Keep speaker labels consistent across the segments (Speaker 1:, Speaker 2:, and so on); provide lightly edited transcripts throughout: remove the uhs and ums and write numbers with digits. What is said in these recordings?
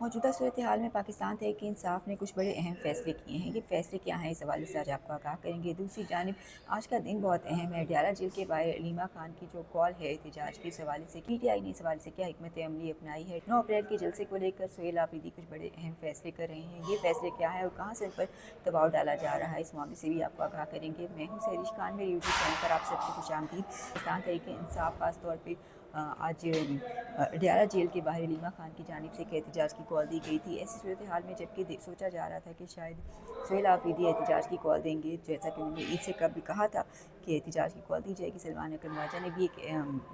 Speaker 1: मौजूदा सूरत हाल में पाकिस्तान तहरीक इंसाफ ने कुछ बड़े अहम फैसले किए हैं। ये फैसले क्या हैं, इस हवाले से आज आपको आगाह करेंगे। दूसरी जानिब आज का दिन बहुत अहम है। अडयाला जेल के बाहर अलीमा खान की जो कॉल है एहतजाज की, इस हवाले से PTI ने इस हवाले से क्या हिकमत अमली अपनाई है। 9 अप्रैल के जलसे को लेकर सुहेल आफरीदी कुछ बड़े अहम फैसले कर रहे हैं। ये फैसले क्या है और कहाँ से उन पर दबाव डाला जा रहा है, इस मामले से भी आपको आगाह करेंगे। मैं हूँ सहरिश खान, मेरे यूट्यूब चैनल पर आप सबको खुशामदीद। पाकिस्तान तहरीक इंसाफ खास तौर पर आज अडयाला जेल के बाहर अलीमा खान की जानिब से एक एहतजाज की कॉल दी गई थी। ऐसी सूरत हाल में जबकि सोचा जा रहा था कि शायद सुहेल आफरीदी एहतजाज की कॉल देंगे, जैसा कि उन्होंने ईद से कबल कहा था कि एहतजाज की कॉल दी जाएगी। सलमान अकरम ने भी एक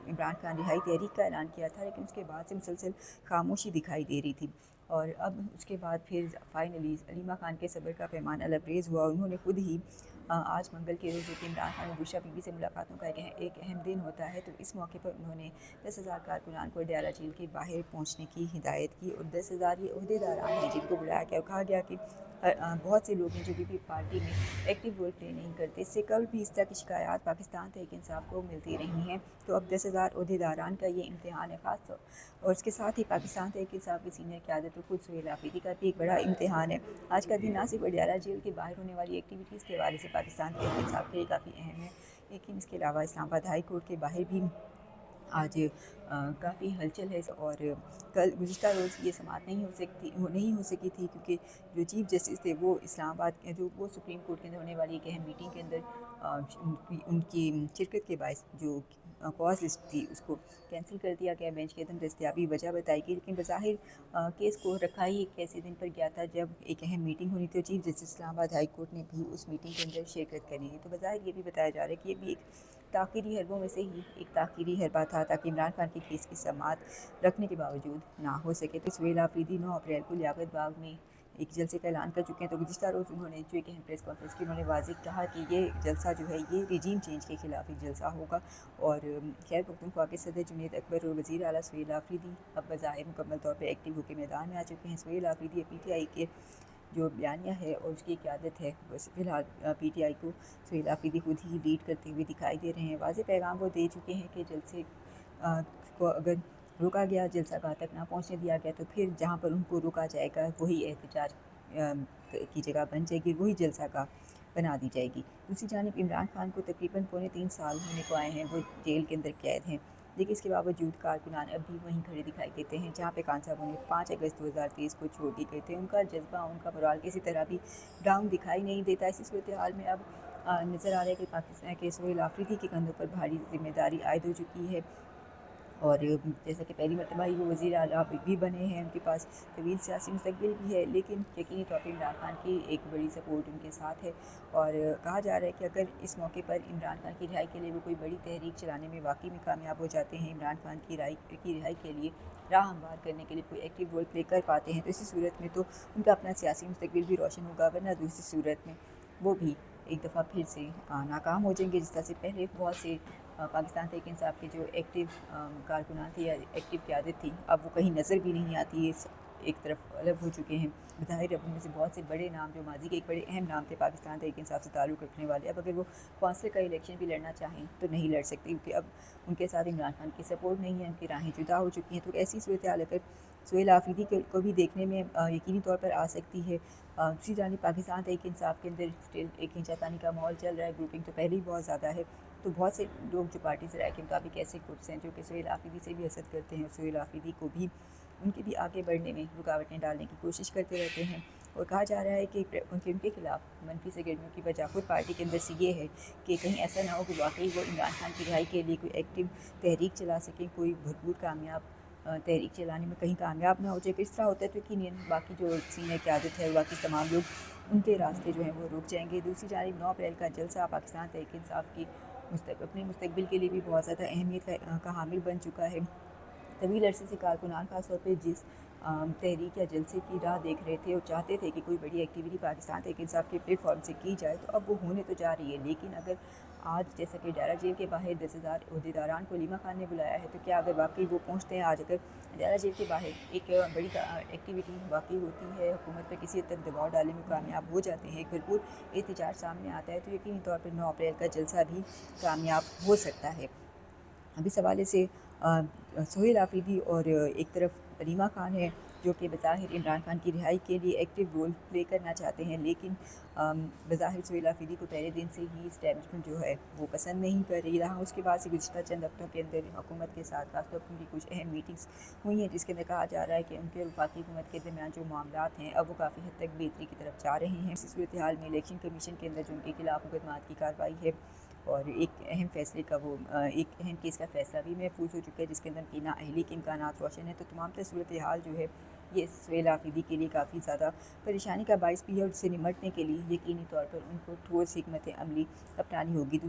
Speaker 1: इमरान खान रिहाई तहरीक का ऐलान किया था, लेकिन उसके बाद से मुसलसल खामोशी दिखाई दे रही थी। और अब उसके बाद फिर फाइनली अलीमा खान के सब्र का पैमाना लबरेज हुआ। उन्होंने खुद ही आज मंगल के रोज़ कि इमरान खान और बुशरा बीबी से मुलाकातों का एक अहम दिन होता है, तो इस मौके पर उन्होंने 10,000 कारकुनान को अडयाला जेल के बाहर पहुंचने की हिदायत की। और 10,000 ये अहदेदारान हैं जिनको बुलाया गया और कहा गया कि बहुत से लोग हैं जो भी पार्टी में एक्टिव रोल प्ले नहीं करते। इससे कल भी इस तरह की शिकायत पाकिस्तान तहरीक इंसाफ को मिलती रही हैं। तो अब 10,000 अहदेदारान का ये इम्तिहान है ख़ास तौर, और इसके साथ ही पाकिस्तान तहरीक इंसाफ की सीनियर क़यादत और खुद सुहेल आफरीदी का भी एक बड़ा इम्तिहान है। आज का दिन ना सिर्फ अडयाला जेल के बाहर होने वाली एक्टिविटीज़ के हवाले से पाकिस्तान तहरीक इंसाफ के लिए काफ़ी अहम है, लेकिन इसके अलावा इस्लामाबाद हाई कोर्ट के बाहर भी आज काफ़ी हलचल है। और कल गुज़िश्ता रोज़ ये समाअत नहीं हो सकी थी, क्योंकि जो चीफ़ जस्टिस थे वो इस्लामाबाद के वो सुप्रीम कोर्ट के अंदर होने वाली एक अहम मीटिंग के अंदर उनकी शिरकत के बायस जो कॉज लिस्ट थी उसको कैंसिल कर दिया गया। बेंच के अंदर दस्तयाबी वजह बताई गई, लेकिन बज़ाहिर केस को रखा ही एक ऐसे दिन पर गया था जब एक अहम मीटिंग होनी थी। Chief justice Islamabad high court ने भी उस मीटिंग के अंदर शिरकत करनी थी। तो बज़ाहिर ये भी बताया जा रहा है कि ये भी एक ताख़ीरी हरबों में से ही एक ताख़ीरी हरबा था, ताकि इमरान खान के केस की समाअत रखने के बावजूद ना हो सके। तो सुहेल आफरीदी 9 अप्रैल को लियाकत बाग में एक जलसे का ऐलान कर चुके हैं। तो गुज़िश्ता रोज़ उन्होंने जो एक अहम प्रेस कॉन्फ्रेंस की, उन्होंने वाज़ेह कहा कि ये जलसा जो है ये रिजीम चेंज के ख़िलाफ़ एक जलसा होगा। और खैर पख्तूनख्वा के सदर जुनैद अकबर और वज़ीर आला सुहेल आफरीदी अब बज़ाहिर मुकम्मल तौर पर एक्टिव होकर मैदान में आ चुके हैं। सुहेल आफरीदी PTI के जो बयानिया है और उसकी क़यादत है, बस फ़िलहाल PTI को सुहेल आफरीदी खुद ही लीड करते हुए दिखाई दे रहे हैं। वाज़ेह पैगाम वो दे चुके हैं कि जलसे को अगर रोका गया, जलसा गाह तक ना पहुंचने दिया गया, तो फिर जहां पर उनको रोका जाएगा वही एहतजाज की जगह बन जाएगी, वही जलसा गाह बना दी जाएगी। दूसरी जानिब इमरान खान को तकरीबन 3.25 साल होने को आए हैं, वो जेल के अंदर कैद हैं, लेकिन इसके बावजूद कारकुनान अब भी वहीं खड़े दिखाई देते हैं जहाँ पे खान साहब उन्हें 5 अगस्त 2023 को छोड़ दिए गए थे। उनका जज्बा, उनका मोराल किसी तरह भी डाउन दिखाई नहीं देता। इसी सूरत हाल में अब नज़र आ रहा है कि पाकिस्तान के सुहेल आफरीदी के कंधों पर भारी जिम्मेदारी आयद हो चुकी है। और जैसा कि पहली मरतबा ही वो वज़ीर आला भी बने हैं, उनके पास तवील सियासी मुस्तक़बिल भी है, लेकिन यकीनी तौर पर इमरान खान की एक बड़ी सपोर्ट उनके साथ है। और कहा जा रहा है कि अगर इस मौके पर इमरान खान की रिहाई के लिए वो कोई बड़ी तहरीक चलाने में वाकई में कामयाब हो जाते हैं, इमरान खान की रिहाई के लिए राह हमवार करने के लिए कोई एक्टिव रोल प्ले कर पाते हैं, तो इसी सूरत में तो उनका अपना सियासी मुस्तक़बिल भी रोशन होगा। वरना दूसरी सूरत में वो भी एक दफ़ा फिर से नाकाम हो जाएंगे, जिस तरह से पहले बहुत से पाकिस्तान तहरीक इंसाफ के जो एक्टिव कारकुनान थे या एक्टिव क़यादत थी, अब वो कहीं नज़र भी नहीं आती है, एक तरफ अलग हो चुके हैं। ज़ाहिर अब उनमें से बहुत से बड़े नाम जो माजी के एक बड़े अहम नाम थे पाकिस्तान तहरीक इंसाफ से ताल्लुक़ रखने वाले, अब अगर वो कौंसिल का इलेक्शन भी लड़ना चाहें तो नहीं लड़ सकते, क्योंकि अब उनके साथ इमरान खान की सपोर्ट नहीं है, उनकी राहें जुदा हो चुकी हैं। तो ऐसी सूरत हाल अगर सुहेल आफरीदी को भी देखने में यकीनी तौर पर आ सकती है। दूसरी जानिब पाकिस्तान तहरीक इंसाफ के अंदर स्टिल एक खींचातानी का माहौल चल रहा है, ग्रुपिंग तो पहले ही बहुत ज़्यादा है। तो बहुत से लोग जो पार्टी से राय के मुताबिक ऐसे ग्रुप्स हैं जो कि सुहेल आफरीदी से भी हसद करते हैं, सुहेल आफरीदी को भी उनके भी आगे बढ़ने में रुकावटें डालने की कोशिश करते रहते हैं। और कहा जा रहा है कि उनके खिलाफ मनफी सरगर्मियों की वजह खुद पार्टी के अंदर से ये है कि कहीं ऐसा ना हो कि वाकई वो इमरान खान की रिहाई के लिए कोई एक्टिव तहरीक चला सकें, कोई भरपूर कामयाब तहरीक चलाने में कहीं कामयाब ना हो जाए। इस तरह होता है तो यकीनन बाकी जो सीनियर क़यादत है, बाकी तमाम लोग, उनके रास्ते जो हैं वो रुक जाएंगे। दूसरी जानिब 9 अप्रैल का जलसा पाकिस्तान तहरीक इंसाफ की अपने मुस्तक़बिल के लिए भी बहुत ज़्यादा अहमियत का हामिल बन चुका है। तवील अरसे से कारकुनान खास तौर पे जिस तहरीक या जलसे की राह देख रहे थे और चाहते थे कि कोई बड़ी एक्टिविटी पाकिस्तान तहरीक इंसाफ के प्लेटफॉर्म से की जाए, तो अब वो होने तो जा रही है। लेकिन अगर आज जैसा कि अडयाला जेल के बाहर 10,000 अहदेदारान को अलीमा खान ने बुलाया है, तो क्या अगर वाकई वो पहुँचते हैं आज, अगर अडयाला जेल के बाहर एक बड़ी एक्टिविटी वाकई होती है, हुकूमत पर किसी हद तक दबाव डालने में कामयाब हो जाते हैं, एक भरपूर एहतजाज सामने आता है, तो यकीनी तौर पर 9 अप्रैल का जलसा भी कामयाब हो सकता है। अब इस हवाले से सुहेल आफरीदी और एक तरफ अलीमा खान है, जो कि बज़ाहिर इमरान खान की रिहाई के लिए एक्टिव रोल प्ले करना चाहते हैं, लेकिन बज़ाहिर सुहेल आफरीदी को पहले दिन से ही इस्टेब्लिशमेंट जो है वो पसंद नहीं कर रही रहा। उसके बाद से गुज़िश्ता चंद हफ्तों के अंदर हुकूमत के साथ खासतौर पर उनकी कुछ अहम मीटिंग्स हुई हैं, जिसके अंदर कहा जा रहा है कि उनके और वफाकी हुकूमत के दरमियान जो मामलात हैं अब वो काफ़ी हद तक बेहतरी की तरफ जा रहे हैं। इसी सूरत हाल में इलेक्शन कमीशन के अंदर जो उनके खिलाफ मुकदमात की कार्रवाई है और एक अहम फैसले का एक अहम केस का फैसला भी महफूज हो चुका है, जिसके अंदर की नाअहली के इम्कानात रोशन है। तो तमाम सूरत हाल जो है ये सुहेल आफरीदी के लिए काफ़ी ज़्यादा परेशानी का बायस भी है और इससे निमटने के लिए यकीनी तौर पर उनको ठोस हिकमत अमली अपनानी होगी।